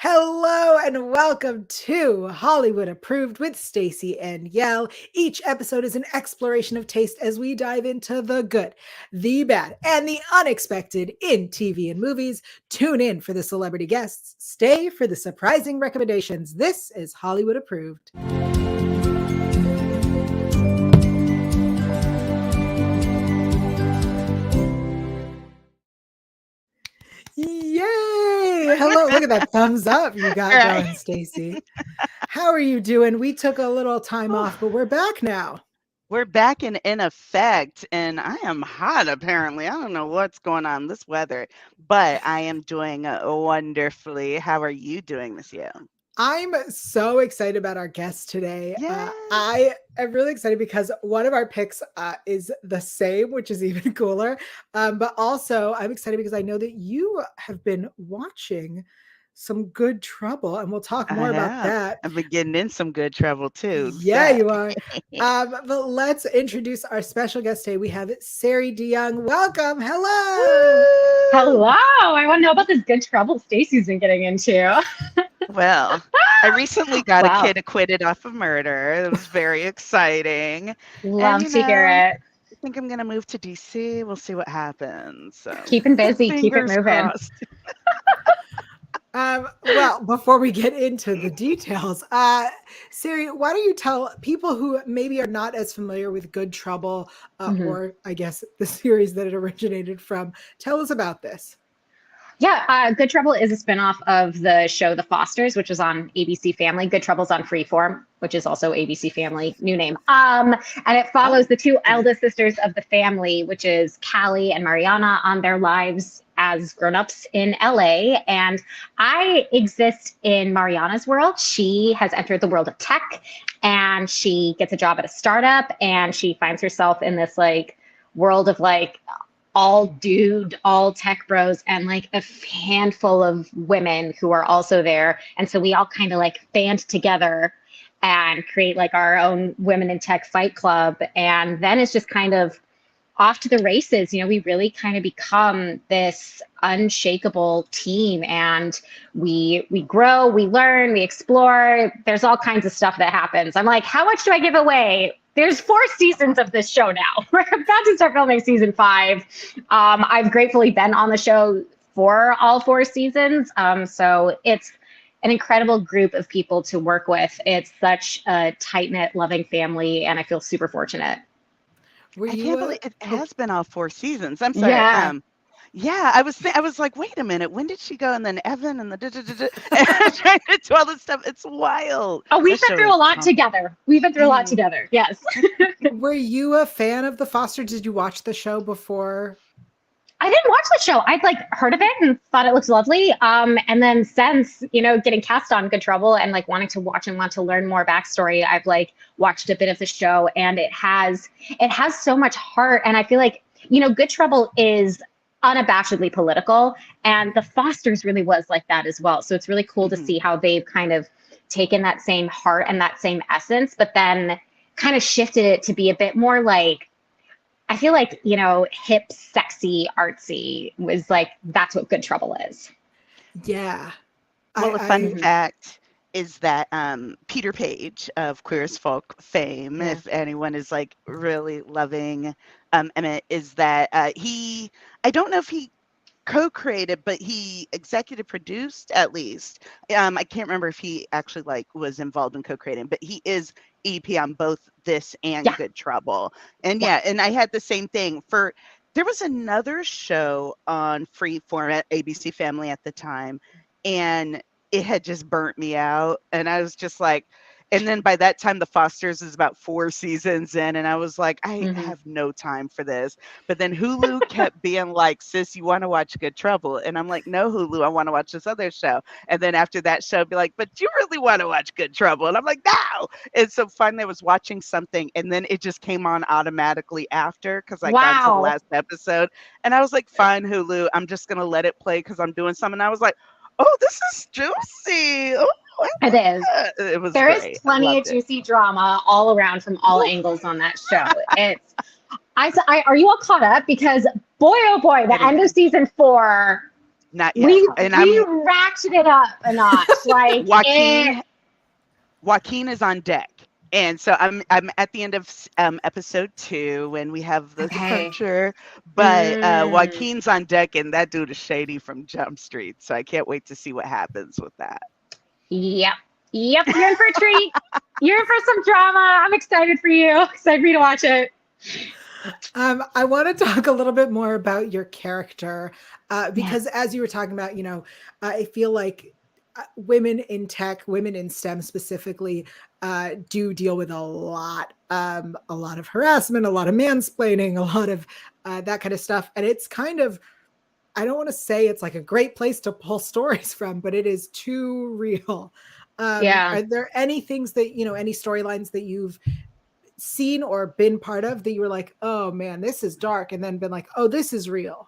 Hello and welcome to Hollywood Approved with Stacey and Yael. Each episode is an exploration of taste as we dive into the good, the bad, and the unexpected in TV and movies. Tune in for the celebrity guests. Stay for the surprising recommendations. This is Hollywood Approved. Yay! Hello, look at that thumbs up you got going, Stacey. How are you doing? We took a little time off, but we're back now. We're back in effect, and I am hot apparently. I don't know what's going on this weather, but I am doing wonderfully. How are you doing this year? I'm so excited about our guest today. Yes. I am really excited because one of our picks is the same, which is even cooler. But also, I'm excited because I know that you have been watching some Good Trouble, and we'll talk more about that. I've been getting in some good trouble too. Yeah, you are. But let's introduce our special guest today. We have Seri DeYoung. Welcome. Hello. Hello. I want to know about this Good Trouble Stacey's been getting into. Well, I recently got a kid acquitted off of murder. It was very exciting. Love to hear it. I think I'm going to move to DC. We'll see what happens. So, keeping busy, keep it moving. Well, before we get into the details, Seri, why don't you tell people who maybe are not as familiar with Good Trouble, or I guess the series that it originated from, tell us about this. Yeah, Good Trouble is a spinoff of the show The Fosters, which is on ABC Family. Good Trouble's on Freeform, which is also ABC Family, new name. And it follows the two eldest sisters of the family, which is Callie and Mariana, on their lives as grown-ups in LA. And I exist in Mariana's world. She has entered the world of tech, and she gets a job at a startup, and she finds herself in this world of all dude, all tech bros, and a handful of women who are also there. And so we all kind of band together and create our own women in tech fight club. And then it's just kind of off to the races. We really kind of become this unshakable team, and we grow, we learn, we explore. There's all kinds of stuff that happens. I'm like, how much do I give away? There's 4 seasons of this show now. We're about to start filming season 5. I've gratefully been on the show for all 4 seasons. So it's an incredible group of people to work with. It's such a tight-knit, loving family, and I feel super fortunate. I can't believe it has been all 4 seasons. I'm sorry. Yeah, I was like, wait a minute, when did she go? And then Evan and and trying to do all this stuff. It's wild. Oh, we've been through a lot together. We've been through a lot together. Yes. Were you a fan of The Foster? Did you watch the show before? I didn't watch the show. I'd heard of it and thought it looked lovely. And then since, getting cast on Good Trouble and wanting to watch and want to learn more backstory, I've watched a bit of the show, and it has so much heart. And I feel Good Trouble is unabashedly political, and The Fosters really was like that as well. So it's really cool to see how they've kind of taken that same heart and that same essence, but then kind of shifted it to be a bit more I feel hip, sexy, artsy was that's what Good Trouble is. Yeah. Well, a fun fact is that Peter Page of Queer as Folk fame, if anyone is really loving Emmett, is that I don't know if he co-created, but he executive produced at least. I can't remember if he actually was involved in co-creating, but he is EP on both this and Good Trouble. And and I had the same thing there was another show on Freeform at ABC Family at the time, and it had just burnt me out. And I was just and then by that time, The Fosters is about 4 seasons in, and I was like, I have no time for this. But then Hulu kept being like, sis, you want to watch Good Trouble? And I'm like, no, Hulu, I want to watch this other show. And then after that show, be like, but you really want to watch Good Trouble? And I'm like, no. And so finally I was watching something, and then it just came on automatically after, because I got to the last episode. And I was like, fine, Hulu, I'm just going to let it play because I'm doing something. And I was like, oh, this is juicy. Oh, it is. It was there great. Is plenty of juicy drama all around from all angles on that show. Are you all caught up? Because boy, oh boy, the end of season 4 Not yet. We And ratcheted it up a notch. Like Joaquin is on deck. And so I'm at the end of episode 2 when we have the departure, but Joaquin's on deck, and that dude is shady from Jump Street. So I can't wait to see what happens with that. Yep. You're in for a treat. You're in for some drama. I'm excited for you. Excited for you to watch it. I want to talk a little bit more about your character because as you were talking about, I feel like women in tech, women in STEM specifically, do deal with a lot of harassment, a lot of mansplaining, a lot of that kind of stuff. And it's kind of, I don't want to say it's like a great place to pull stories from, but it is too real. Are there any things that, any storylines that you've seen or been part of that you were like, oh man, this is dark, and then been like, oh, this is real?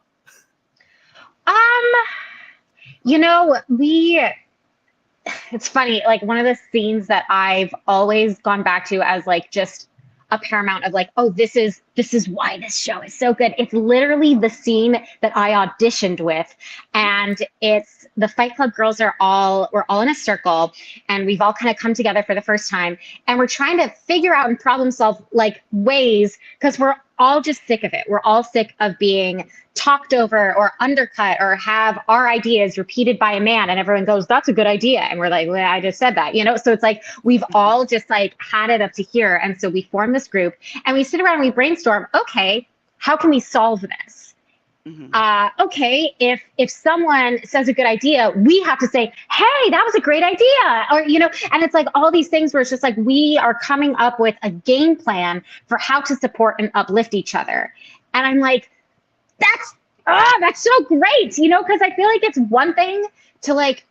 It's funny, like one of the scenes that I've always gone back to as like just a paramount of like, oh, this is why this show is so good. It's literally the scene that I auditioned with, and it's the Fight Club girls we're all in a circle, and we've all kind of come together for the first time, and we're trying to figure out and problem solve like ways, because we're all just sick of it. We're all sick of being talked over or undercut or have our ideas repeated by a man, and everyone goes, that's a good idea, and we're like, well, I just said that, so it's like we've all just like had it up to here. And so we form this group and we sit around and we brainstorm, okay, how can we solve this? Okay, if someone says a good idea, we have to say, hey, that was a great idea, or and it's like all these things where it's just like we are coming up with a game plan for how to support and uplift each other. And I'm like, that's so great, because I feel like it's one thing to like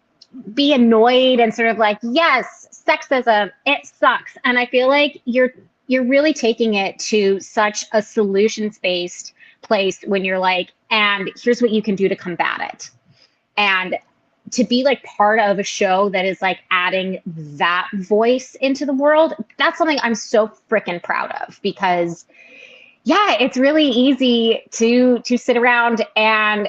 be annoyed and sort of like, yes, sexism, it sucks, and I feel like you're really taking it to such a solutions-based place when you're like, and here's what you can do to combat it. And to be like part of a show that is like adding that voice into the world, that's something I'm so freaking proud of, because it's really easy to sit around and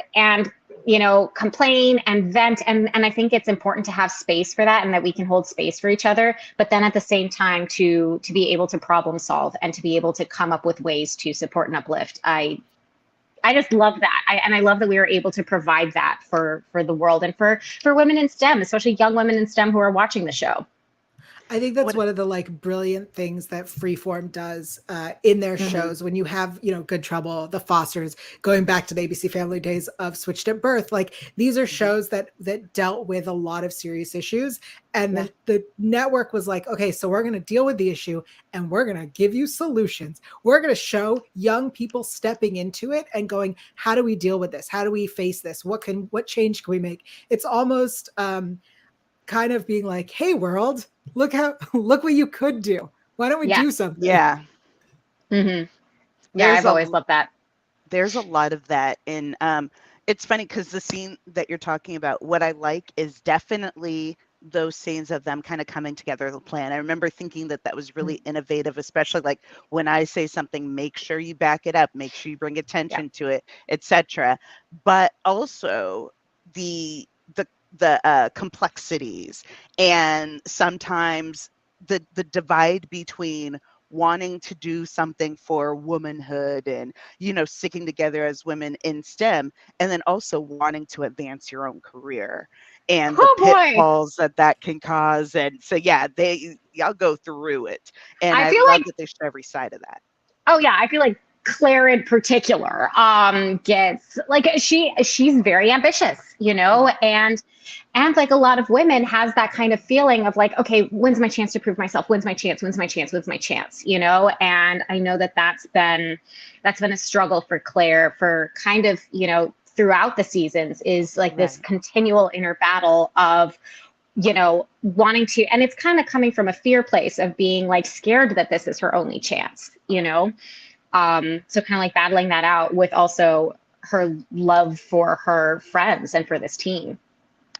complain and vent, and I think it's important to have space for that, and that we can hold space for each other, but then at the same time to be able to problem solve and to be able to come up with ways to support and uplift. I just love that. I love that we were able to provide that for the world and for women in STEM, especially young women in STEM who are watching the show. I think that's one of the like brilliant things that Freeform does in their shows. When you have, Good Trouble, The Fosters, going back to the ABC Family days of Switched at Birth, like these are shows that dealt with a lot of serious issues. And the network was like, okay, so we're going to deal with the issue and we're going to give you solutions. We're going to show young people stepping into it and going, how do we deal with this? How do we face this? What change can we make? It's almost kind of being like, hey world, look what you could do. Why don't we do something? Yeah. I've always loved that. There's a lot of that in it's funny because the scene that you're talking about, what I like is definitely those scenes of them kind of coming together to plan. I remember thinking that was really innovative, especially like when I say something, make sure you back it up, make sure you bring attention to it, etc. But also the complexities, and sometimes the divide between wanting to do something for womanhood and sticking together as women in STEM, and then also wanting to advance your own career and the pitfalls that can cause. And so y'all go through it, and I love that they show every side of that. I feel like Claire in particular gets like she's very ambitious, and like a lot of women has that kind of feeling of like, okay, when's my chance to prove myself? When's my chance? And I know that's been a struggle for Claire for kind of, throughout the seasons, is like this continual inner battle of, wanting to, and it's kind of coming from a fear place of being like scared that this is her only chance, so kind of like battling that out with also her love for her friends and for this team.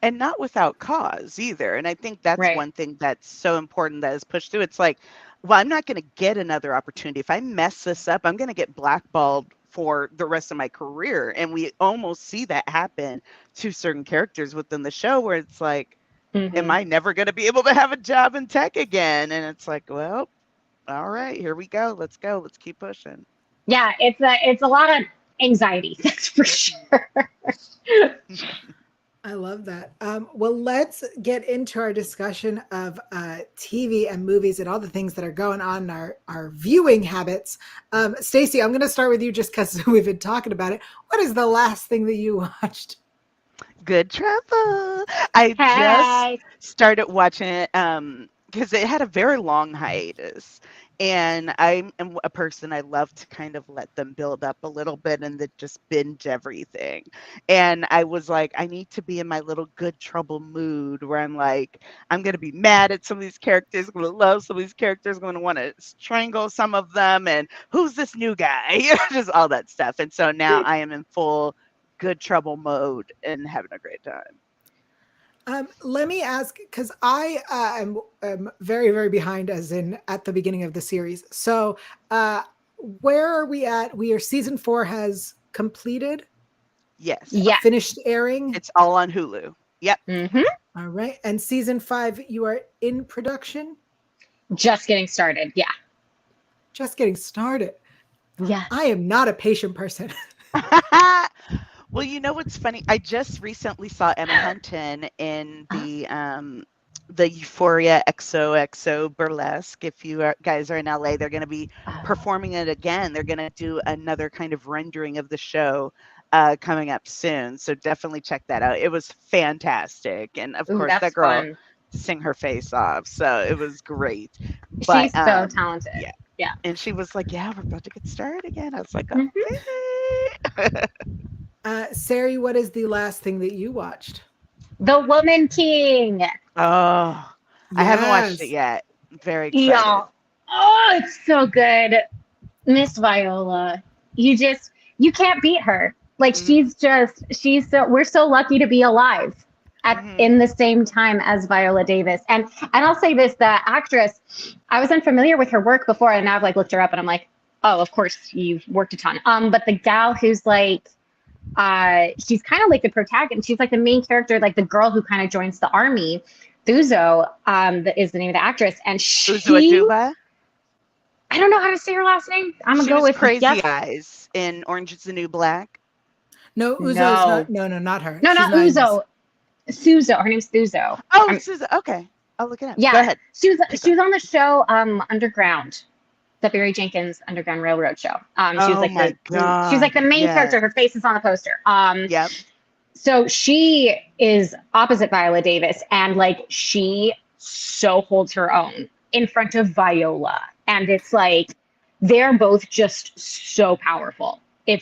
And not without cause either. And I think that's one thing that's so important that is pushed through. It's like, well, I'm not going to get another opportunity. If I mess this up, I'm going to get blackballed for the rest of my career. And we almost see that happen to certain characters within the show where it's like, am I never going to be able to have a job in tech again? And it's like, well, all right, here we go. Let's go. Let's keep pushing. Yeah, it's a lot of anxiety, that's for sure. I love that. Well, let's get into our discussion of TV and movies and all the things that are going on in our viewing habits. Stacey, I'm going to start with you just because we've been talking about it. What is the last thing that you watched? Good Trouble. I just started watching it because it had a very long hiatus. And I am a person, I love to kind of let them build up a little bit and then just binge everything. And I was like, I need to be in my little Good Trouble mood where I'm like, I'm going to be mad at some of these characters, I'm going to love some of these characters, I'm going to want to strangle some of them. And who's this new guy? Just all that stuff. And so now I am in full Good Trouble mode and having a great time. Let me ask, because I am very, very behind as in at the beginning of the series. So where are we at? Season 4 has completed? Yes. Yeah. Finished airing? It's all on Hulu. Yep. All right. And season 5, you are in production? Just getting started. Yeah. Just getting started. Yeah. I am not a patient person. Well, you know what's funny? I just recently saw Emma Hunton in the Euphoria XOXO burlesque. If you guys are in LA, they're going to be performing it again. They're going to do another kind of rendering of the show coming up soon. So definitely check that out. It was fantastic. And of course, that girl sang her face off. So it was great. But, she's so talented. Yeah. And she was like, yeah, we're about to get started again. I was like, okay. Seri, what is the last thing that you watched? The Woman King. Oh, I haven't watched it yet. Very excited. Yeah. Oh, it's so good. Miss Viola. You can't beat her. Like we're so lucky to be alive in the same time as Viola Davis. And I'll say this, the actress, I was unfamiliar with her work before, and now I've like looked her up and I'm like, oh, of course you've worked a ton. But the gal who's like, she's kind of like the protagonist. She's like the main character, like the girl who kind of joins the army. Thuzo is the name of the actress, and Thuzo, I don't know how to say her last name. I'm gonna go with Crazy Eyes in Orange Is the New Black. No, Uzo's not. No, not her. No, not Uzo. Suzo. Her name's Thuzo. Oh, Suzo. Okay, I'll look it up. Yeah, go ahead. She was on the show Underground. The Barry Jenkins Underground Railroad show. She's like the main character. Her face is on the poster. Yep. So she is opposite Viola Davis, and like she so holds her own in front of Viola, and it's like they're both just so powerful. And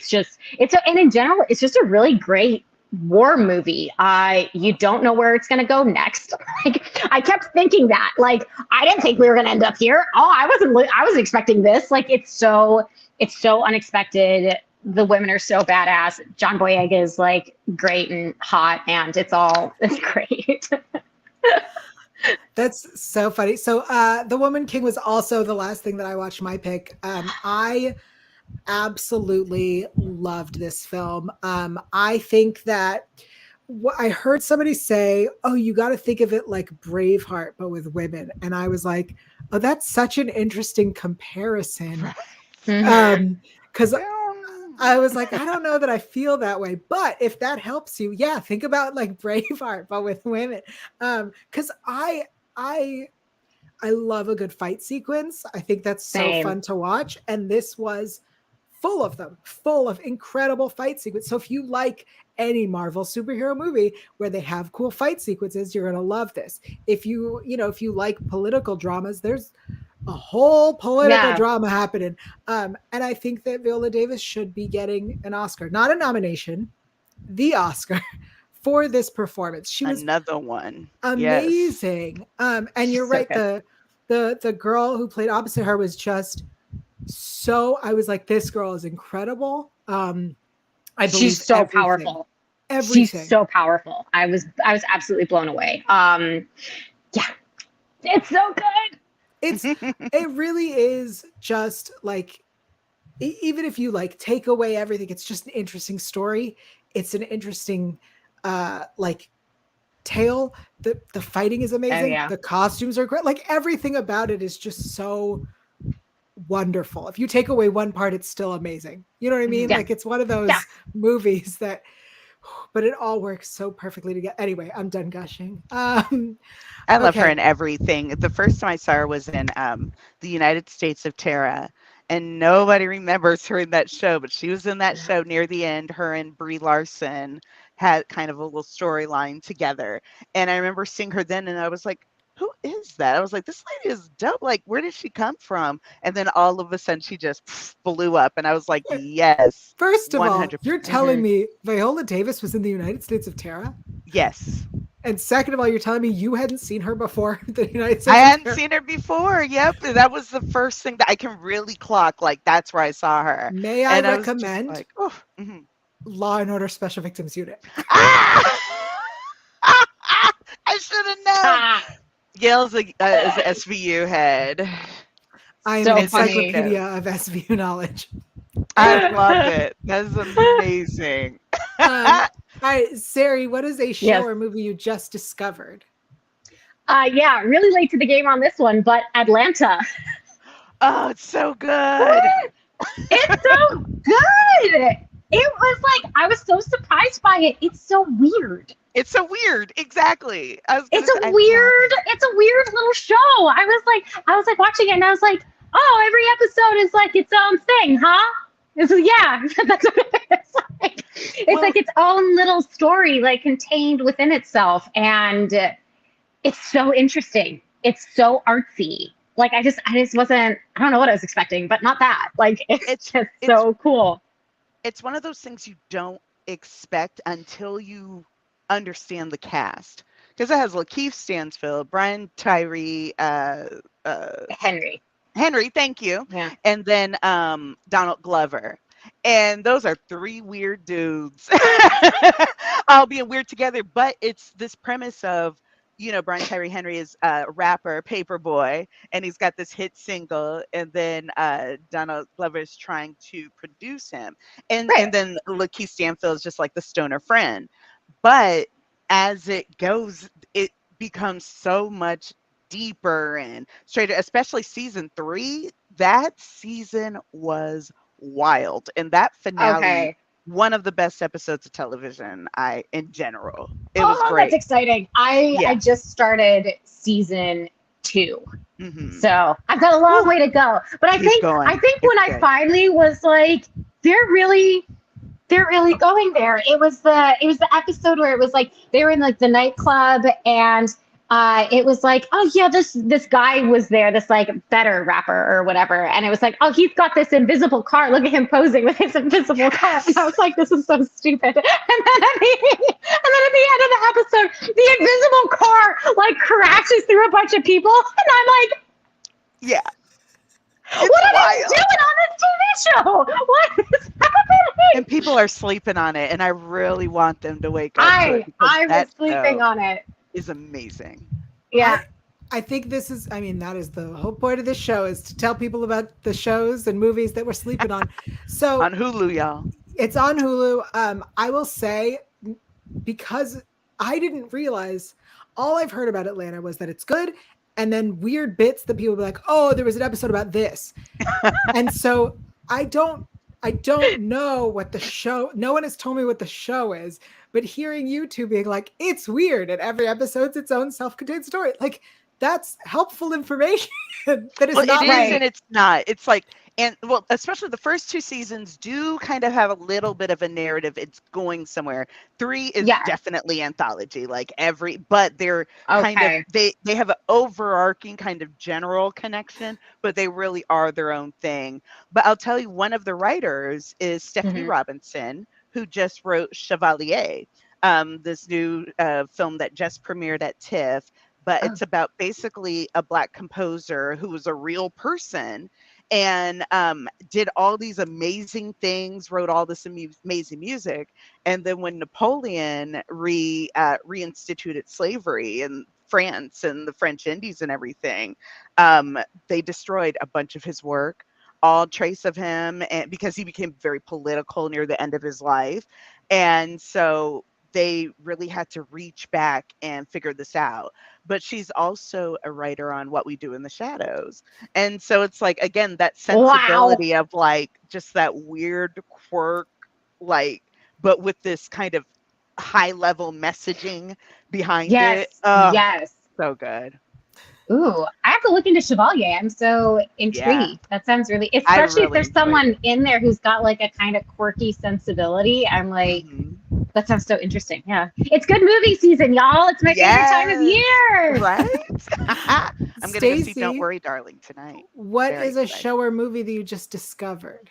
in general, it's just a really great war movie. You don't know where it's going to go next. Like I kept thinking that, like, I didn't think we were going to end up here. Oh, I wasn't expecting this. Like, it's so unexpected. The women are so badass. John Boyega is like great and hot, and it's great. That's so funny. So The Woman King was also the last thing that I watched, my pick. I absolutely loved this film. I think that I heard somebody say, oh, you got to think of it like Braveheart, but with women. And I was like, oh, that's such an interesting comparison. Because I was like, I don't know that I feel that way. But if that helps you, yeah, think about like Braveheart, but with women. Because I love a good fight sequence. I think that's so fun to watch. And this was full of them, full of incredible fight sequences. So if you like any Marvel superhero movie where they have cool fight sequences, you're going to love this. If you like political dramas, there's a whole political drama happening. And I think that Viola Davis should be getting an Oscar, not a nomination, the Oscar for this performance. She was another one. Amazing. Yes. And you're right. The girl who played opposite her was just so, I was like, this girl is incredible. I believe she's so powerful. Everything. She's so powerful. I was absolutely blown away. Yeah, it's so good. It really is just like even if you like take away everything, it's just an interesting story. It's an interesting like tale. The fighting is Oh amazing. yeah. The costumes are great. Like everything about it is just so wonderful. If you take away one part, it's still amazing. You know what I mean? Mhm. Yeah. Like it's one of Yeah. those movies that, but it all works so perfectly together. Anyway, I'm done gushing. I love her Okay. in everything. The first time I saw her was in the United States of Terra, and nobody remembers her in that show, but she was in that show near the end. Her and Brie Larson had kind of a little storyline together, and I remember seeing her then, and I was like, "Who is that?" I was like, "This lady is dope. Like, where did she come from?" And then all of a sudden, she just blew up, and I was like, "Yes, First of all, you're 100%. telling me Viola Davis was in the United States of Terra? Yes." And second of all, you're telling me you hadn't seen her before the United I States of hadn't Terra? seen her before. Yep, that was the first thing that I can really clock. Like that's where I saw her, May I and I was just recommend like, "Oh, mhm." Law and Order Special Victims Unit? Ah! I should have known. Ah, Yale's is a SVU head, I am an so and so she funny. encyclopedia knows. of SVU knowledge. I love it. That's amazing. All right, Sari, what is a show Yes. or movie you just discovered? Yeah, really late to the game on this one, but Atlanta. Oh, it's so good. It's so good. It was like I was so surprised by it. It's so weird. It's so weird. Exactly. I was gonna It's say, a I love weird, it. it's a weird little show. I was like watching it and I was like, oh, every episode is like its own thing, huh? Yeah, that's what it is. It's Well, like its own little story, like contained within itself. And it's so interesting. It's so artsy. Like I just wasn't, I don't know what I was expecting, but not that. Like it's it's just it's so cool. it's one of those things you don't expect until you understand the cast because it has Lakeith Stansfield, Brian Tyree, uh, Henry. Henry, thank you, Yeah. and then Donald Glover. And those are three weird dudes all being weird together. But it's this premise of, Brian Tyree Henry is a rapper, Paperboy, and he's got this hit single. And then Donald Glover is trying to produce him. And Right. then Lakeith Stanfield is just like the stoner friend. But as it goes, it becomes so much deeper and straighter, especially season 3. That season was wild. And that finale, Okay. one of the best episodes of television, in general. It was Oh, that's great. exciting. I Yeah. just started season 2. Hmm. So I've got a long way to go. But I Keep think going. when It's I good. finally was like, they're really going there. It was the episode where it was like they were in like the nightclub and it was like, oh yeah, this guy was there, this like better rapper or whatever, and it was like, oh, he's got this invisible car. Look at him posing with his invisible car, and I was like, this is so stupid. And then at the end of the episode, the invisible car like crashes through a bunch of people, and I'm like, Yeah. what It's are they wild. doing on this TV show? What is happening? And people are sleeping on it, and I really want them to wake up to it because I was that sleeping show on it. is amazing. Yeah. I think this is, I mean, that is the whole point of this show, is to tell people about the shows and movies that we're sleeping on. So On Hulu, y'all. it's on Hulu. I will say, because I didn't realize, all I've heard about Atlanta was that it's good, and then weird bits that people be like, oh, there was an episode about this. And so I don't know what the show, no one has told me what the show is, but hearing you two being like, it's weird and every episode's its own self-contained story, like that's helpful information that is Well, not it is Right. and it's not. It's like, and well, especially the first 2 seasons do kind of have a little bit of a narrative. It's going somewhere. 3 is Yeah. definitely anthology, like but they're kind of Okay. they have an overarching kind of general connection, but they really are their own thing. But I'll tell you, one of the writers is Stephanie Hmm. Robinson, who just wrote Chevalier, this new film that just premiered at TIFF. But Oh. it's about basically a Black composer who was a real person and did all these amazing things, wrote all this amazing music. And then when Napoleon reinstituted slavery in France and the French Indies and everything, they destroyed a bunch of his work. all trace of him, and because he became very political near the end of his life. And so they really had to reach back and figure this out. But she's also a writer on What We Do in the Shadows. And so it's like, again, that sensibility of like just that weird quirk, like, but with this kind of high level messaging behind it. Yes. So good. Ooh, I have to look into Chevalier. I'm so intrigued. Yeah. That sounds really, especially if really there's someone in there who's got like a kind of quirky sensibility. I'm like, that sounds so interesting. Yeah. It's good movie season, y'all. It's my favorite time of year. Right? I'm going to go see Don't Worry, Darling tonight. What is a show or movie that you just discovered?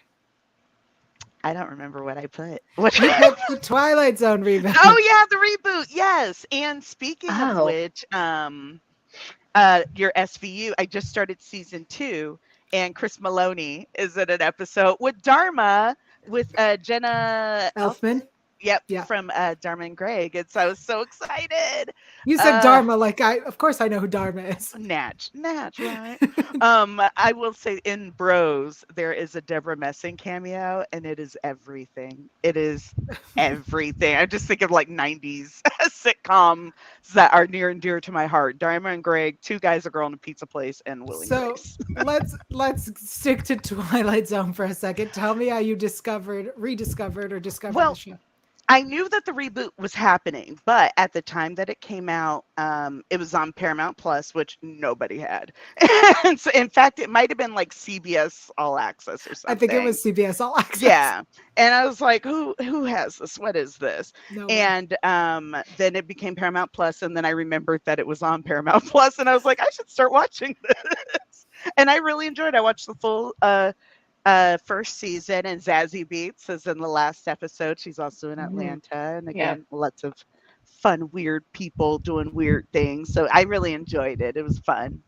I don't remember what I put. You picked the Twilight Zone reboot. Oh, yeah, the reboot. Yes. And speaking of which, your SVU, I just started season 2, and Chris Maloney is in an episode with Dharma, with Jenna Elfman. Yep, from Dharma and Greg. And so I was so excited. You said Dharma, like of course I know who Dharma is. Natch, right? I will say in Bros, there is a Deborah Messing cameo, and it is everything. It is everything. I just think of like 90s sitcoms that are near and dear to my heart. Dharma and Greg, Two Guys, a Girl in a Pizza Place, and Will and Grace. let's stick to Twilight Zone for a second. Tell me how you rediscovered the show. I knew that the reboot was happening, but at the time that it came out, it was on Paramount Plus, which nobody had. And so, in fact, it might have been like CBS All Access or something. I think it was CBS All Access. Yeah. And I was like, who has this? What is this? No and then it became Paramount Plus, and then I remembered that it was on Paramount Plus, and I was like, I should start watching this. And I really enjoyed it. I watched the full first season, and Zazie Beetz is in the last episode. She's also in Atlanta, and again, lots of fun, weird people doing weird things. So I really enjoyed it. It was fun.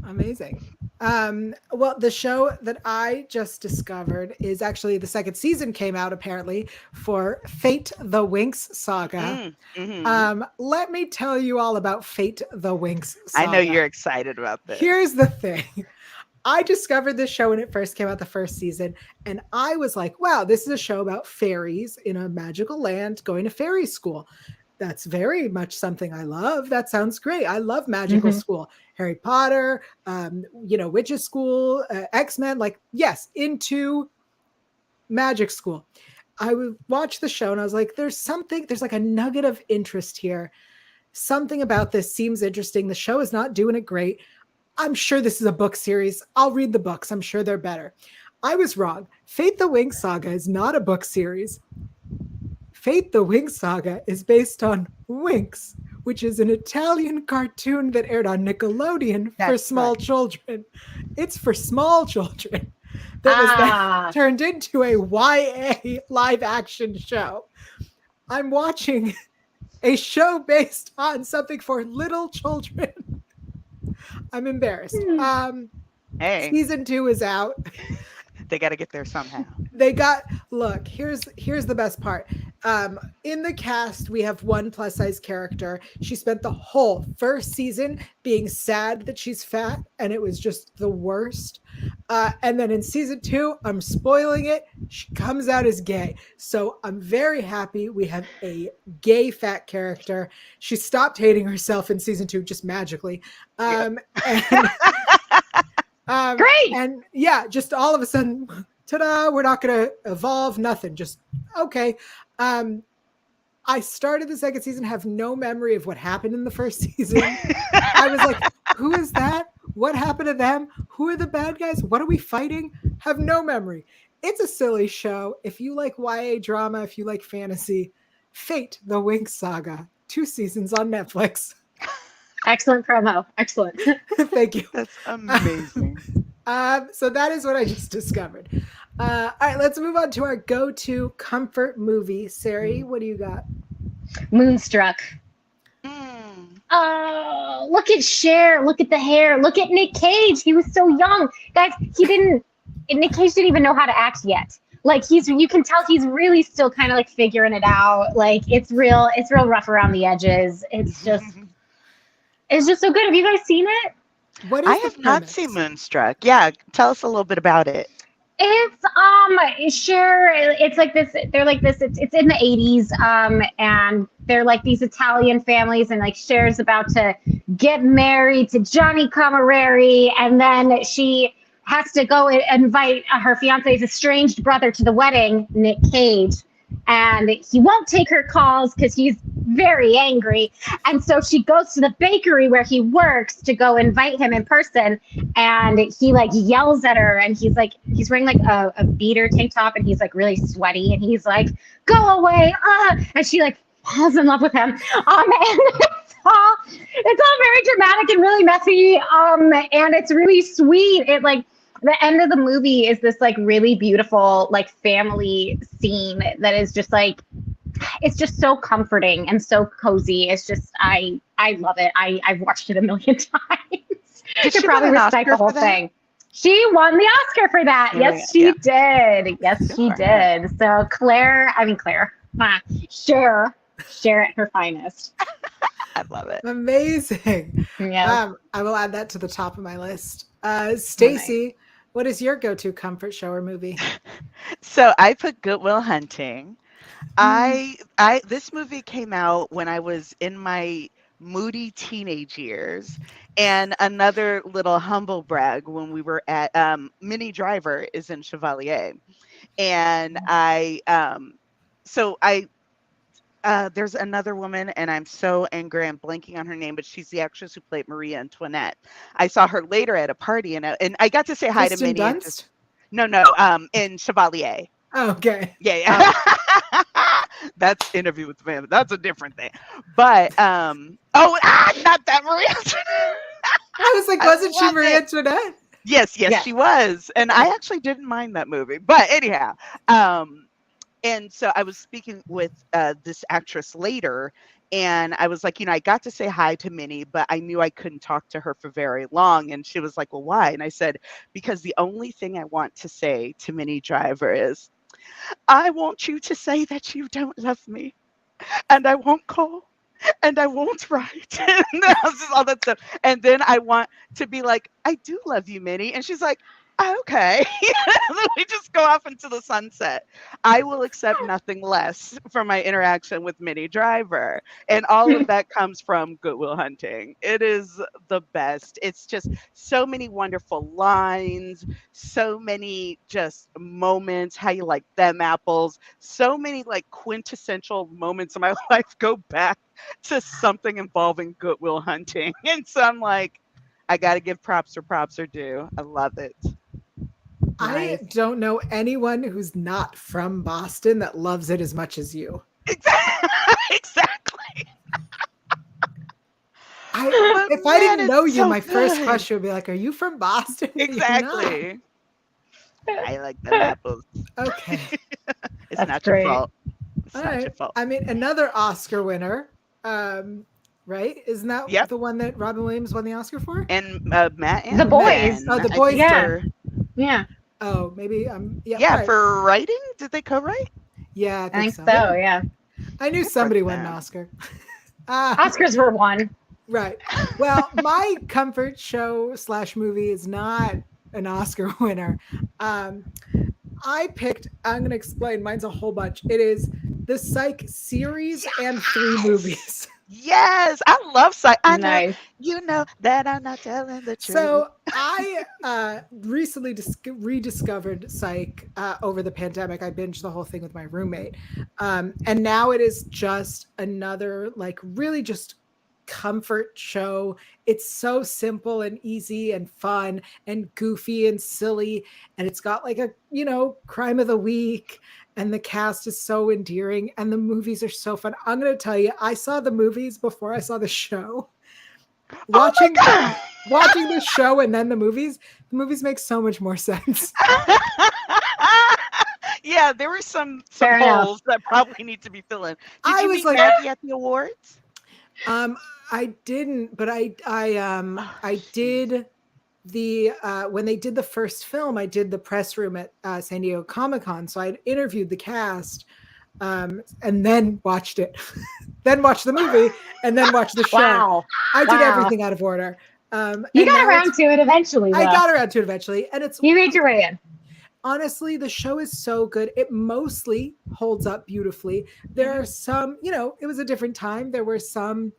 Amazing. Well, the show that I just discovered is actually the second season came out apparently for Fate the Winx Saga. Let me tell you all about Fate the Winx Saga. I know you're excited about this. Here's the thing. I discovered this show when it first came out, the first season, and I was like, wow, this is a show about fairies in a magical land going to fairy school. That's very much something I love. That sounds great. I love magical school. Harry Potter, witches school, X-Men, like, yes, into magic school. I would watch the show and I was like, there's like a nugget of interest here. Something about this seems interesting. The show is not doing it great. I'm sure this is a book series. I'll read the books. I'm sure they're better. I was wrong. Fate the Winx Saga is not a book series. Fate the Winx Saga is based on Winx, which is an Italian cartoon that aired on Nickelodeon for small children. It's for small children. That was then turned into a YA live action show. I'm watching a show based on something for little children. I'm embarrassed. Hey. Season 2 is out. They got to get there somehow. Look, here's the best part. In the cast, we have one plus size character. She spent the whole first season being sad that she's fat, and it was just the worst. And then in season 2, I'm spoiling it, she comes out as gay. So I'm very happy we have a gay fat character. She stopped hating herself in season 2 just magically. Great. And yeah, just all of a sudden, ta-da, we're not going to evolve, nothing. Just, okay. I started the second season, have no memory of what happened in the first season. I was like, who is that? What happened to them? Who are the bad guys? What are we fighting? Have no memory. It's a silly show. If you like YA drama, if you like fantasy, Fate the Winx Saga, 2 seasons on Netflix. Excellent promo. Excellent. Thank you. That's amazing. So that is what I just discovered. All right, let's move on to our go-to comfort movie. Seri, what do you got? Moonstruck. Oh, look at Cher. Look at the hair. Look at Nick Cage. He was so young. Guys, Nick Cage didn't even know how to act yet. Like you can tell he's really still kind of like figuring it out. Like it's real rough around the edges. It's just so good. Have you guys seen it? What I is the have not seen premise? Moonstruck. Yeah, tell us a little bit about it. It's like this, they're like this, it's in the 80s, and they're like these Italian families, and like Cher's about to get married to Johnny Camerari, and then she has to go and invite her fiance's estranged brother to the wedding, Nick Cage, and he won't take her calls because he's very angry. And so she goes to the bakery where he works to go invite him in person, and he like yells at her, and he's wearing like a beater tank top, and he's like really sweaty, and he's like, go away, and she like falls in love with him, and it's all very dramatic and really messy, and it's really sweet. It like, the end of the movie is this like really beautiful like family scene that is just like, it's just so comforting and so cozy. It's just, I love it. I've watched it a million times. Did You she probably win an recite the Oscar whole for that? thing. She won the Oscar for that. Oh, Yes, yeah. she did. Yes, Good she for her. did. So Cher at her finest. I love it. Amazing. Yeah. I will add that to the top of my list. Nice. Stacey, what is your go-to comfort show or movie? So I put Good Will Hunting. I this movie came out when I was in my moody teenage years, and another little humble brag, when we were at Minnie Driver is in Chevalier, and I there's another woman, and I'm so angry I'm blanking on her name, but she's the actress who played Marie Antoinette. I saw her later at a party, and I got to say hi to Kristen Minnie and just Dunst? in Chevalier. Oh, okay. Yeah. That's Interview with the Family. That's a different thing. But not that Marie Antoinette. I was like, I wasn't she love Marie it. Antoinette? Yes, Yeah. she was. And I actually didn't mind that movie. But anyhow, and so I was speaking with this actress later, and I was like, I got to say hi to Minnie, but I knew I couldn't talk to her for very long. And she was like, well, why? And I said, because the only thing I want to say to Minnie Driver is, I want you to say that you don't love me, and I won't call, and I won't write, and just all that stuff. And then I want to be like, I do love you, Minnie. And she's like, okay. And then we just go off into the sunset. I will accept nothing less from my interaction with Minnie Driver. And all of that comes from Good Will Hunting. It is the best. It's just so many wonderful lines, so many just moments, how you like them apples, so many like quintessential moments in my life go back to something involving Good Will Hunting. And so I'm like, I got to give props where props are due. I love it. I don't know anyone who's not from Boston that loves it as much as you. Exactly. If I didn't know you, my first question would be like, are you from Boston? Exactly. I like the apples. Okay. It's That's not great. your fault. It's All not right. your fault. I mean, another Oscar winner, right? Isn't that the one that Robin Williams won the Oscar for? And Matt and The Boys. Oh, The Boys. Yeah. Oh, maybe yeah, right. For writing, did they co-write? Yeah, I think so. Yeah. I knew somebody won an Oscar. Oscars were won. Right. Well, my comfort show / movie is not an Oscar winner. I picked, I'm going to explain, mine's a whole bunch. It is the Psych series and 3 movies. Yes, I love Psych. I Nice. know, you know that I'm not telling the truth. So I recently rediscovered Psych over the pandemic. I binged the whole thing with my roommate. And now it is just another, like, really just comfort show. It's so simple and easy and fun and goofy and silly. And it's got like a, crime of the week. And the cast is so endearing. And the movies are so fun. I'm going to tell you, I saw the movies before I saw the show. Watching the show and then the movies make so much more sense. Yeah, there were some Fair holes that probably need to be filled in. Did you meet Maggie at the awards? I didn't, but I did the when they did the first film, I did the press room at San Diego Comic-Con. So I interviewed the cast and then watched it. Then watched the movie and then watched the show. Wow. I did everything out of order. You and got now around to it eventually, though. I got around to it eventually, and it's You made your way in. honestly, the show is so good. It mostly holds up beautifully. There are some, it was a different time. There were some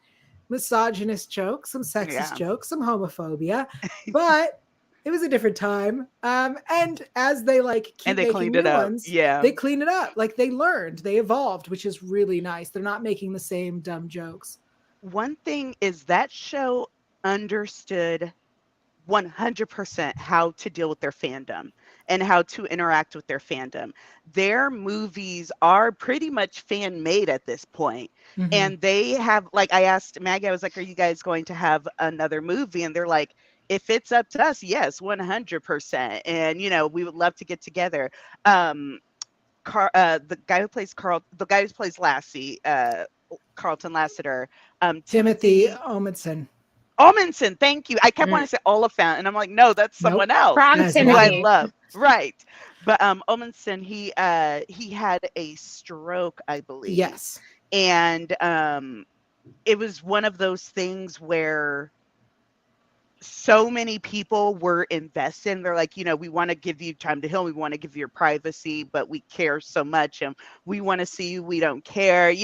misogynist jokes, some sexist jokes, some homophobia, but it was a different time. And as they keep making new ones, they clean it up. Like they learned, they evolved, which is really nice. They're not making the same dumb jokes. One thing is that show understood 100% how to deal with their fandom and how to interact with their fandom. Their movies are pretty much fan made at this point. Mhm. And they have, I asked Maggie, I was like, are you guys going to have another movie? And they're like, if it's up to us, yes, 100%. And, we would love to get together. The guy who plays Lassie, Carlton Lasseter, Timothy Omundson. Omundson, thank you. I kept wanting to say Oliphant, and I'm like, no, that's someone else. Who I love. Right. But Omundson, he had a stroke, I believe. Yes. And it was one of those things where so many people were invested. They're like, we want to give you time to heal. We want to give you your privacy, but we care so much and we want to see you. We don't care.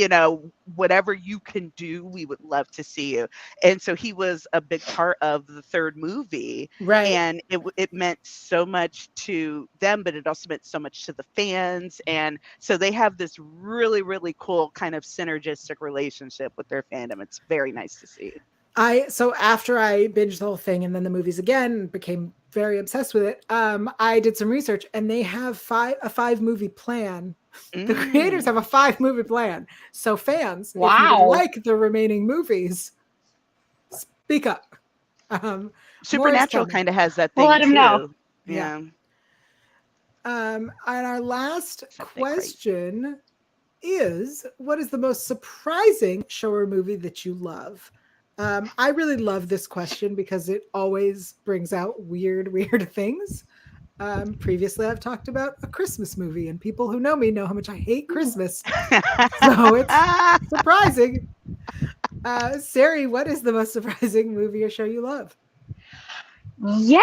Whatever you can do, we would love to see you. And so he was a big part of the third movie. Right. And it meant so much to them, but it also meant so much to the fans. And so they have this really, really cool kind of synergistic relationship with their fandom. It's very nice to see. So after I binged the whole thing and then the movies again, became very obsessed with it. I did some research and they have a 5-movie plan. The creators have a 5-movie plan. So fans, if you like the remaining movies, speak up. Supernatural kind of has that thing let them know. Yeah. And our last question is, what is the most surprising show or movie that you love? I really love this question because it always brings out weird things. Previously, I've talked about a Christmas movie, and people who know me know how much I hate Christmas. So it's surprising. Seri, what is the most surprising movie or show you love? Yeah,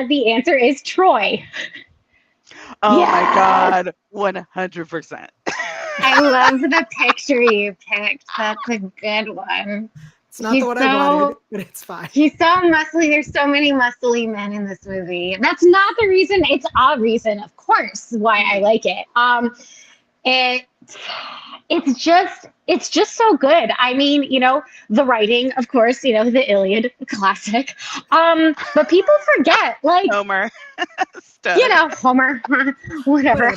the answer is Troy. Oh my God, 100%. I love the picture you picked. That's a good one. It's not the one I wanted, but it's fine. He's so muscly. There's so many muscly men in this movie. That's not the reason. It's a reason, of course, why I like it. It's just so good. I mean, the writing, of course, the Iliad, classic. But people forget, Homer. Homer, whatever.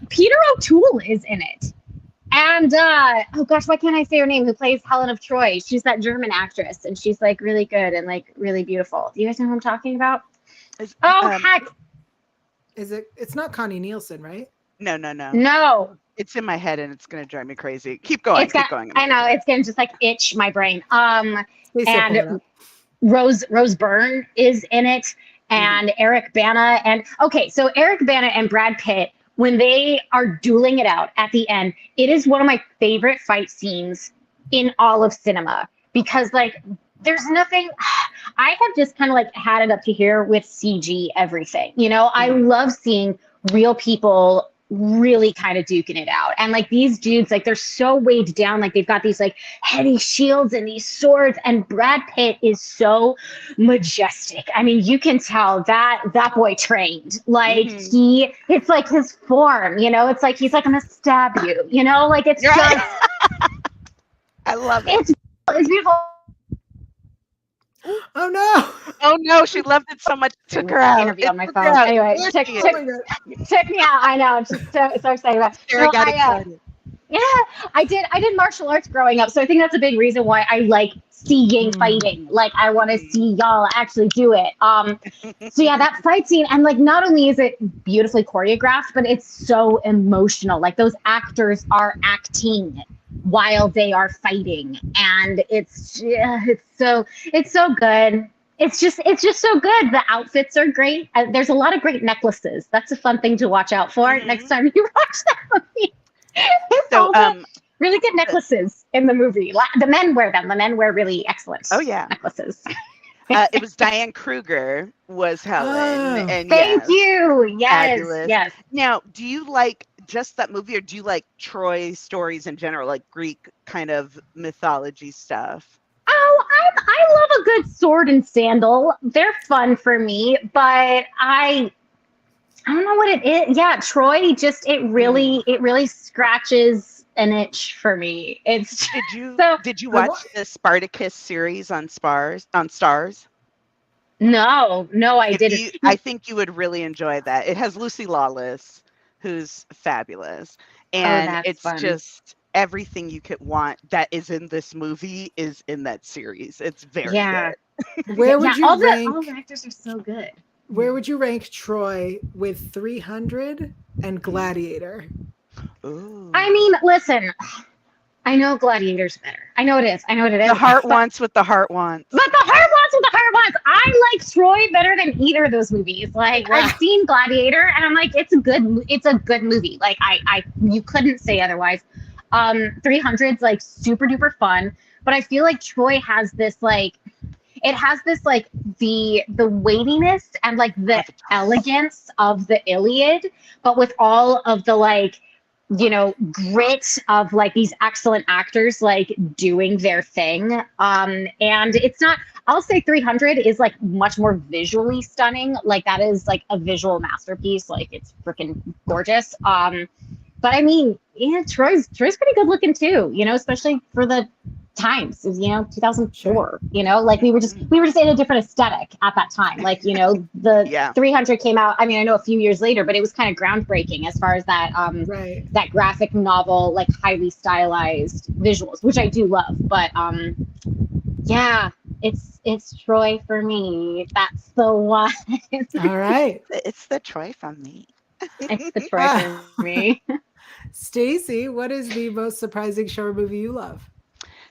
Peter O'Toole is in it. And, oh gosh, why can't I say her name? Who plays Helen of Troy? She's that German actress, and she's really good and really beautiful. Do you guys know who I'm talking about? Heck. It's not Connie Nielsen, right? No. No. It's in my head and it's going to drive me crazy. Keep going. I know. It's going to just itch my brain. And Rose Byrne is in it, and Eric Bana. And okay, so Eric Bana and Brad Pitt, when they are dueling it out at the end, it is one of my favorite fight scenes in all of cinema because there's nothing. I have just kind of had it up to here with CG everything. I love seeing real people really kind of duking it out. And these dudes, they're so weighed down. They've got these heavy shields and these swords, and Brad Pitt is so majestic. I mean, you can tell that boy trained. It's his form, it's he's gonna stab you, it's just I love it. It's beautiful. Oh no, she loved it so much. Took her out. Interview on my phone. Anyway, check me out. I know. I'm just so excited about it. Sure, got excited. Yeah, I did martial arts growing up, so I think that's a big reason why I like seeing fighting. I want to see y'all actually do it. So yeah, that fight scene, and not only is it beautifully choreographed, but it's so emotional. Those actors are acting while they are fighting, and it's so good. It's just so good. The outfits are great. There's a lot of great necklaces. That's a fun thing to watch out for next time you watch that movie. So really good necklaces in the movie. The men wear them. The men wear really excellent necklaces. It was Diane Kruger was Helen. And Thank you. Yes. Fabulous. Yes. Now, do you like just that movie, or do you like Troy stories in general, like Greek kind of mythology stuff? Oh, I love a good sword and sandal. They're fun for me, but I don't know what it is. Yeah, Troy just it really scratches an itch for me. It's did you watch the Spartacus series on Stars? No, I didn't. I think you would really enjoy that. It has Lucy Lawless, who's fabulous, and it's fun. Just everything you could want that is in this movie is in that series. It's very good. Where would you rank? All the actors are so good. Where would you rank Troy with 300 and Gladiator? Ooh. I mean, listen, I know Gladiator's better. I know it is. The heart wants what the heart wants. But the heart wants what the heart wants. I like Troy better than either of those movies. Like I've seen Gladiator, and I'm like, it's a good movie. Like you couldn't say otherwise. 300's like super duper fun, but I feel like Troy has this like. It has this like the weightiness and like the elegance of the Iliad, but with all of the like, you know, grit of like these excellent actors like doing their thing. And it's not. I'll say 300 is like much more visually stunning. Like that is like a visual masterpiece. Like it's freaking gorgeous. But I mean, yeah, Troy's pretty good looking too. You know, especially for the times, you know, 2004, you know, like we were just in a different aesthetic at that time. Like, you know, the 300 came out, I mean, I know a few years later, but it was kind of groundbreaking as far as that that graphic novel, like highly stylized visuals, which I do love. But yeah, it's Troy for me. That's the one. All right. It's the Troy from me. It's the Troy for me. Stacey, what is the most surprising show or movie you love?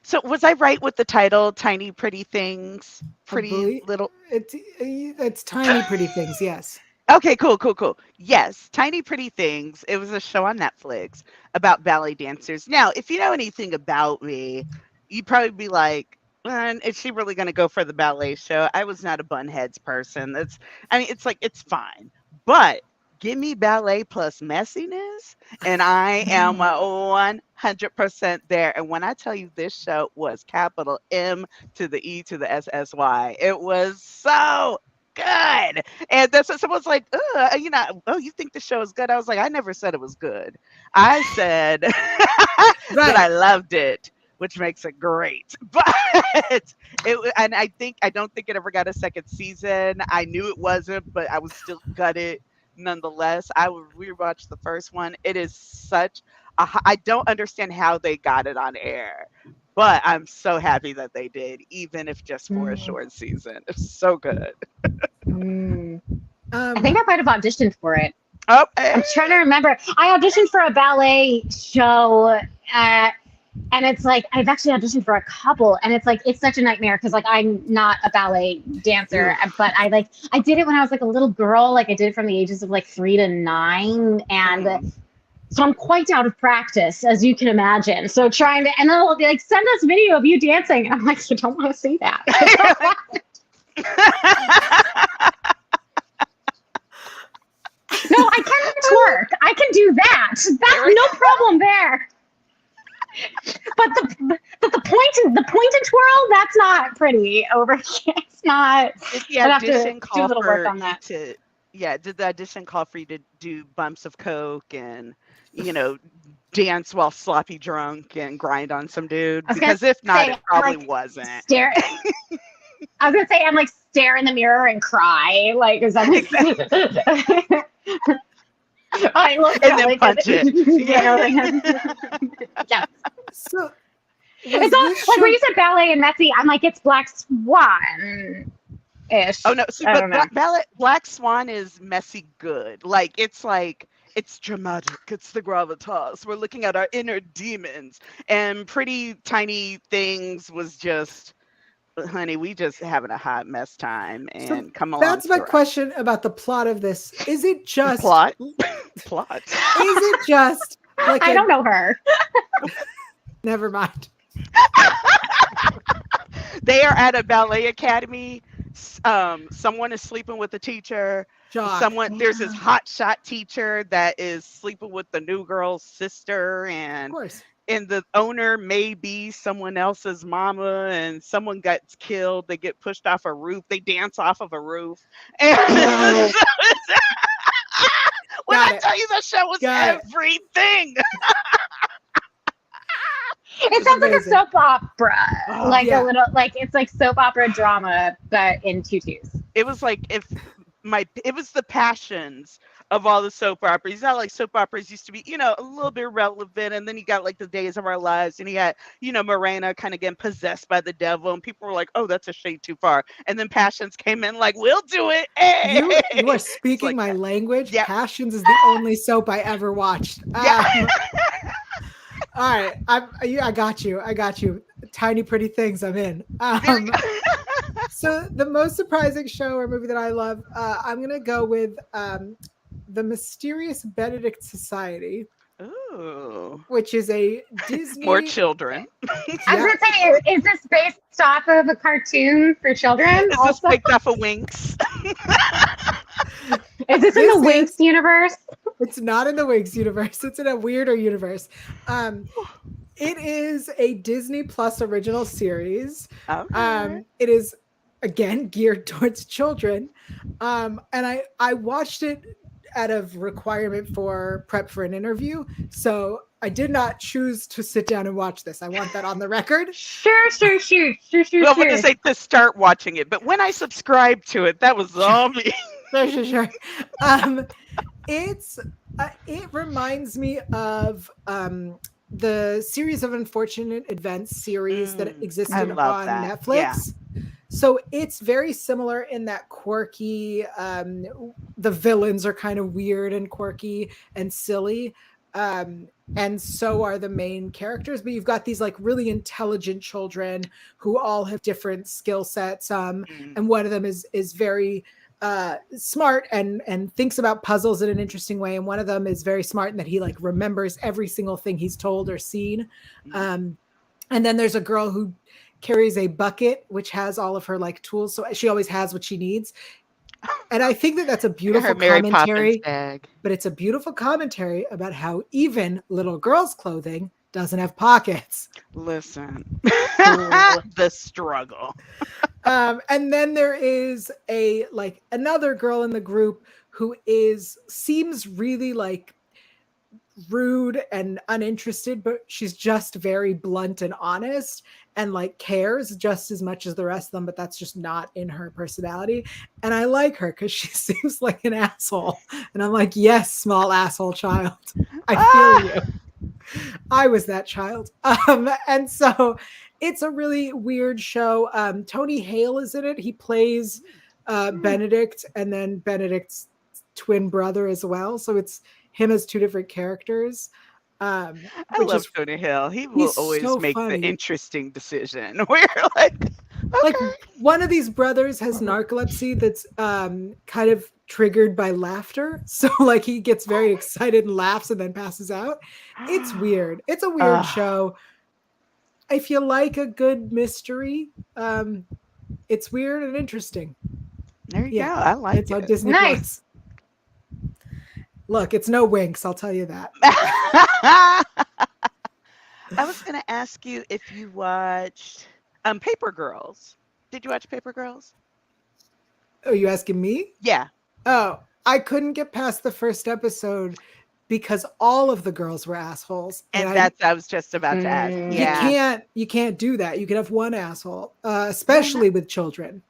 So was I right with the title, Tiny Pretty Things? Little. It's Tiny Pretty Things, yes. Okay, cool. Yes, Tiny Pretty Things. It was a show on Netflix about ballet dancers. Now, if you know anything about me, you'd probably be like, is she really going to go for the ballet show? I was not a bunheads person. It's fine. But give me ballet plus messiness, and I am 100% there. And when I tell you this show was capital M to the E to the SSY, it was so good. And that's what someone's like, you think the show is good? I was like, I never said it was good. I said that I loved it, which makes it great. But I don't think it ever got a second season. I knew it wasn't, but I was still gutted. Nonetheless, I would rewatch the first one. It is such I don't understand how they got it on air, but I'm so happy that they did, even if just for a short season. It's so good. I think I might have auditioned for it. Oh, I'm trying to remember. I auditioned for a ballet show, and it's like I've actually auditioned for a couple, and it's like it's such a nightmare because like I'm not a ballet dancer, but I did it when I was like a little girl. Like I did it from the ages of like 3 to 9, and so I'm quite out of practice, as you can imagine. So and then they'll be like, send us video of you dancing, and I'm like, you don't want to see that. No, I can twerk. I can do that. That's no problem there. But the point and twirl, that's not pretty over here. It's not. Did the audition call do a little work on that? Did the audition call for you to do bumps of coke and, dance while sloppy drunk and grind on some dude? Because if not, it probably wasn't. I was gonna say, I'm like stare in the mirror and cry. Like, is that? I look and then punch it. Yeah. So it's all like when you said ballet and messy, I'm like, it's Black Swan ish. Oh no, but Black Swan is messy good. It's dramatic. It's the gravitas. We're looking at our inner demons. And Pretty Tiny Things was just, honey, we just having a hot mess time, and come along. That's my question about the plot of this. Is it just plot? Is it just like I don't know her. Never mind. They are at a ballet academy. Someone is sleeping with the teacher. Shock. There's this hotshot teacher that is sleeping with the new girl's sister, Of and course. the owner may be someone else's mama, and someone gets killed. They get pushed off a roof. They dance off of a roof. And when Got I it. tell you the show was Got it. everything. It sounds like a amazing. soap opera, Oh, like yeah. a little, like it's like soap opera drama, but in tutus. It was like it was the passions of all the soap operas. Not like soap operas used to be, a little bit relevant, and then you got like the Days of Our Lives, and you had, Morena kind of getting possessed by the devil, and people were like, "Oh, that's a shade too far." And then Passions came in like, "We'll do it." Hey! You are It's speaking like my that. language. Yep. Passions is the only soap I ever watched. Yeah. All right, I got you. Tiny pretty things. I'm in. So the most surprising show or movie that I love, I'm gonna go with The Mysterious Benedict Society, Ooh, which is a Disney. more children. I was gonna say, is this based off of a cartoon for children? Is this Also, picked off of Winx? is this in the Winx universe? It's not in the Wigs universe. It's in a weirder universe. It is a Disney Plus original series. Okay. It is again geared towards children, and I watched it out of requirement for prep for an interview. So I did not choose to sit down and watch this. I want that on the record. Sure. Well, I'm going to say to start watching it, but when I subscribed to it, that was all me. Sure. It reminds me of the Series of Unfortunate Events series that existed I love on that. Netflix. So it's very similar in that quirky, the villains are kind of weird and quirky and silly. And so are the main characters, but you've got these like really intelligent children who all have different skill sets. And one of them is very smart and thinks about puzzles in an interesting way. And one of them is very smart in that he like remembers every single thing he's told or seen. And then there's a girl who carries a bucket, which has all of her like tools. So she always has what she needs. And I think that that's a beautiful Her Mary commentary, Poppins bag. but it's a beautiful commentary about how even little girls' clothing doesn't have pockets. Listen, the struggle. And then there is another girl in the group who seems really like rude and uninterested, but she's just very blunt and honest and like cares just as much as the rest of them, but that's just not in her personality. And I like her because she seems like an asshole. And I'm like, yes, small asshole child. I feel you. I was that child. And so it's a really weird show. Tony Hale is in it. He plays Benedict and then Benedict's twin brother as well. So it's him as two different characters. I love Tony Hill. He will always so make funny. the interesting decision. We're like, okay. Like one of these brothers has narcolepsy that's kind of triggered by laughter. So like he gets very excited and laughs and then passes out. It's weird. It's a weird show. If you like a good mystery, it's weird and interesting. There you go. I like it's it. on Disney Nice. Plus. Look, it's no Winx, I'll tell you that. I was going to ask you if you watched Paper Girls. Did you watch Paper Girls? Are you asking me? Yeah. Oh, I couldn't get past the first episode because all of the girls were assholes. And I was just about to ask. Yeah. You can't do that. You can have one asshole, especially with children.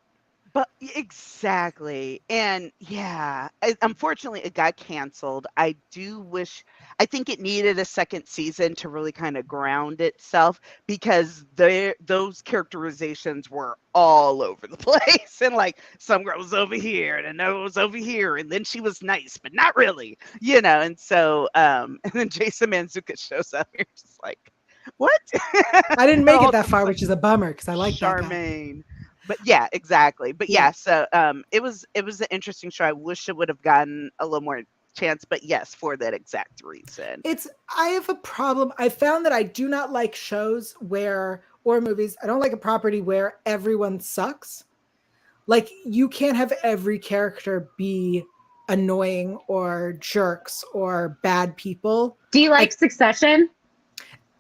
But exactly. And yeah, unfortunately it got canceled. I think it needed a second season to really kind of ground itself because those characterizations were all over the place. And like some girl was over here and another was over here. And then she was nice, but not really, And so, and then Jason Mantzoukas shows up. You're just like, what? I didn't make it that far, which is a bummer because I like Charmaine. But yeah, exactly. But yeah, so it was an interesting show. I wish it would have gotten a little more chance, but yes, for that exact reason. I have a problem. I found that I do not like shows or movies. I don't like a property where everyone sucks. Like, you can't have every character be annoying or jerks or bad people. Do you like Succession?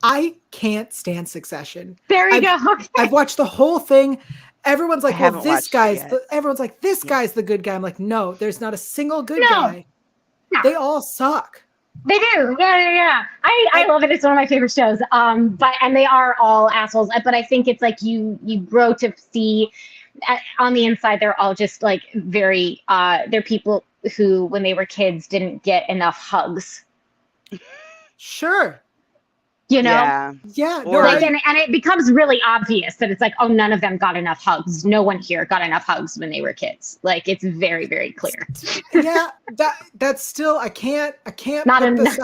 I can't stand Succession. There you go. Okay. I've watched the whole thing. Everyone's like, well, everyone's like, this guy's the good guy. I'm like, no, there's not a single good guy. No. They all suck. They do. Yeah. I love it. It's one of my favorite shows. And they are all assholes. But I think it's like you grow to see on the inside, they're all just like very, they're people who, when they were kids, didn't get enough hugs. Sure. You know? Yeah. No, like, and it becomes really obvious that it's like, oh, none of them got enough hugs. No one here got enough hugs when they were kids. Like, it's very, very clear. Yeah. That's still, I can't not enough.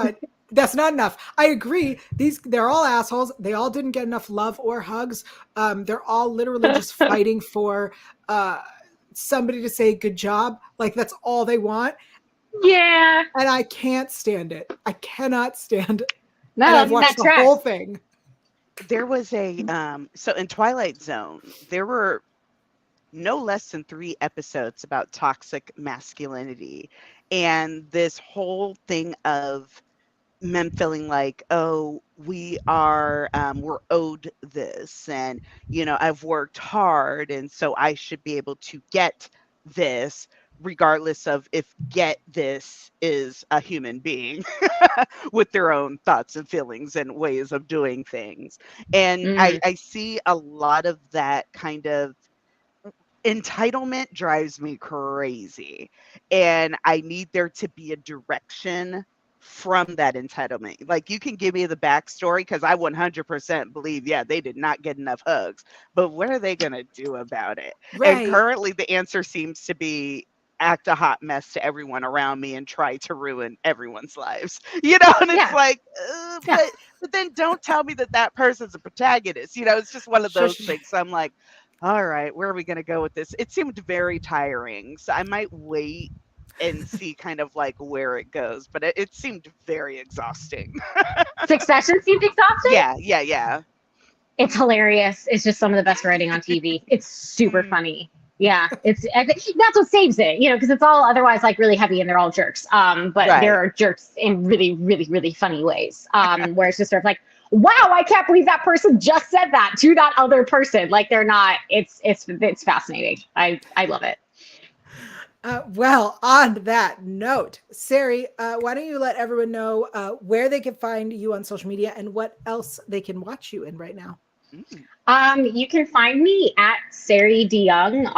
That's not enough. I agree. They're all assholes. They all didn't get enough love or hugs. They're all literally just fighting for somebody to say good job. Like, that's all they want. Yeah. And I can't stand it. I cannot stand it. No, and I've watched the whole thing. There was so in Twilight Zone, there were no less than 3 episodes about toxic masculinity, and this whole thing of men feeling like, oh, we're owed this, and I've worked hard, and so I should be able to get this, regardless of if get this is a human being with their own thoughts and feelings and ways of doing things. And I see a lot of that kind of entitlement drives me crazy. And I need there to be a direction from that entitlement. Like, you can give me the backstory, because I 100% believe, they did not get enough hugs. But what are they going to do about it? Right. And currently the answer seems to be act a hot mess to everyone around me and try to ruin everyone's lives. And it's like, but then don't tell me that person's a protagonist. It's just one of those things. So I'm like, all right, where are we going to go with this? It seemed very tiring. So I might wait and see kind of like where it goes, but it seemed very exhausting. Succession seemed exhausting? Yeah. It's hilarious. It's just some of the best writing on TV. It's super funny. Yeah, I think that's what saves it, because it's all otherwise like really heavy and they're all jerks. But there are jerks in really, really, really funny ways. Where it's just sort of like, wow, I can't believe that person just said that to that other person. Like, they're not. It's fascinating. I love it. Well, on that note, Seri, why don't you let everyone know where they can find you on social media and what else they can watch you in right now? You can find me at Seri DeYoung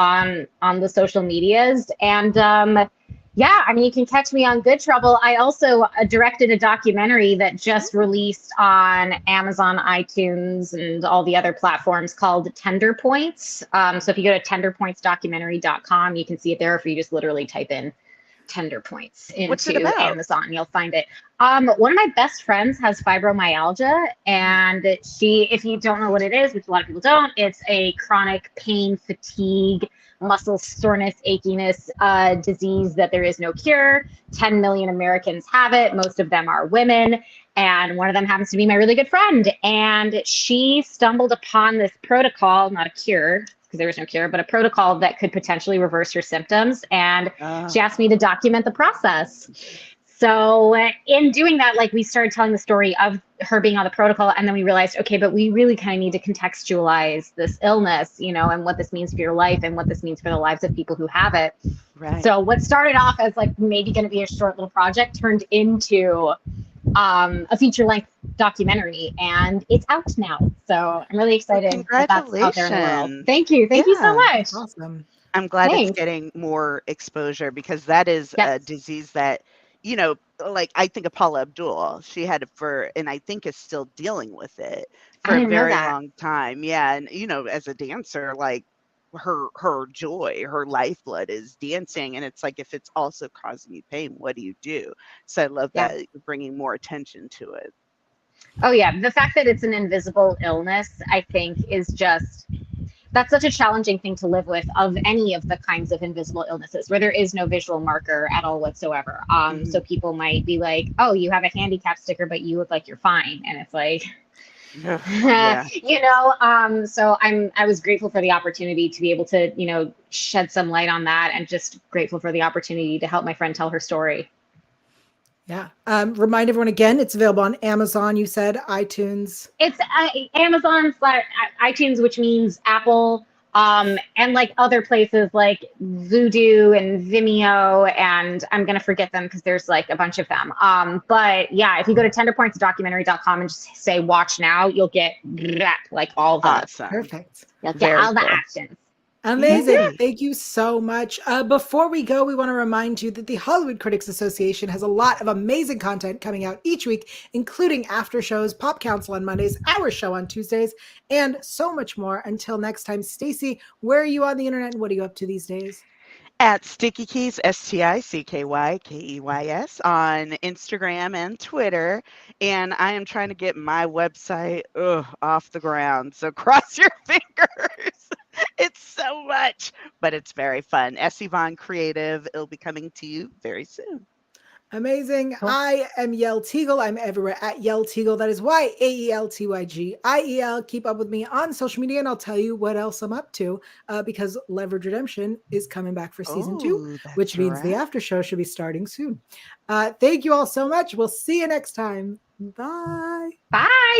on the social medias, and you can catch me on Good Trouble. I also directed a documentary that just released on Amazon, iTunes, and all the other platforms called Tender Points. So if you go to tenderpointsdocumentary.com, you can see it there. If you just literally type in Tender Points into Amazon, you'll find it. One of my best friends has fibromyalgia, and if you don't know what it is, which a lot of people don't, it's a chronic pain, fatigue, muscle soreness, achiness disease that there is no cure. 10 million Americans have it. Most of them are women. And one of them happens to be my really good friend. And she stumbled upon this protocol, not a cure, because there was no cure, but a protocol that could potentially reverse her symptoms. And she asked me to document the process. So in doing that, we started telling the story of her being on the protocol, and then we realized, okay, but we really kind of need to contextualize this illness, and what this means for your life and what this means for the lives of people who have it. Right. So what started off as maybe going to be a short little project turned into a feature-length documentary, and it's out now. So I'm really excited. Congratulations. That's out there in the world. Thank you. Thank you so much. Awesome. I'm glad it's getting more exposure, because that is a disease that, I think of Paula Abdul. She had it and I think is still dealing with it for a very long time. Yeah. And, as a dancer, her joy, her lifeblood is dancing. And it's like, if it's also causing you pain, what do you do? So I love that you're bringing more attention to it. Oh, yeah. The fact that it's an invisible illness, I think, is just, that's such a challenging thing to live with of any of the kinds of invisible illnesses where there is no visual marker at all whatsoever. So people might be like, oh, you have a handicap sticker, but you look like you're fine. And it's like, Yeah. So I was grateful for the opportunity to be able to, shed some light on that, and just grateful for the opportunity to help my friend tell her story. Yeah. Remind everyone again, it's available on Amazon, you said, iTunes. It's Amazon / iTunes, which means Apple, and like other places like Vudu and Vimeo, and I'm going to forget them because there's like a bunch of them. But yeah, if you go to tenderpointsdocumentary.com and just say watch now, you'll get like all the Awesome. Perfect. You'll get all the cool. actions. Amazing. Thank you so much. Before we go, we want to remind you that the Hollywood Critics Association has a lot of amazing content coming out each week, including after shows, Pop Council on Mondays, our show on Tuesdays, and so much more. Until next time, Stacey, where are you on the internet and what are you up to these days? At Sticky Keys, STICKYKEYS on Instagram and Twitter. And I am trying to get my website off the ground. So cross your fingers. It's so much, but it's very fun. Yvonne Creative. It'll be coming to you very soon. Amazing. Cool. I am Yael Tygiel. I'm everywhere at Yael Tygiel. That is YAELTYGIEL. Keep up with me on social media, and I'll tell you what else I'm up to because Leverage Redemption is coming back for season 2, which means the after show should be starting soon. Thank you all so much. We'll see you next time. Bye. Bye.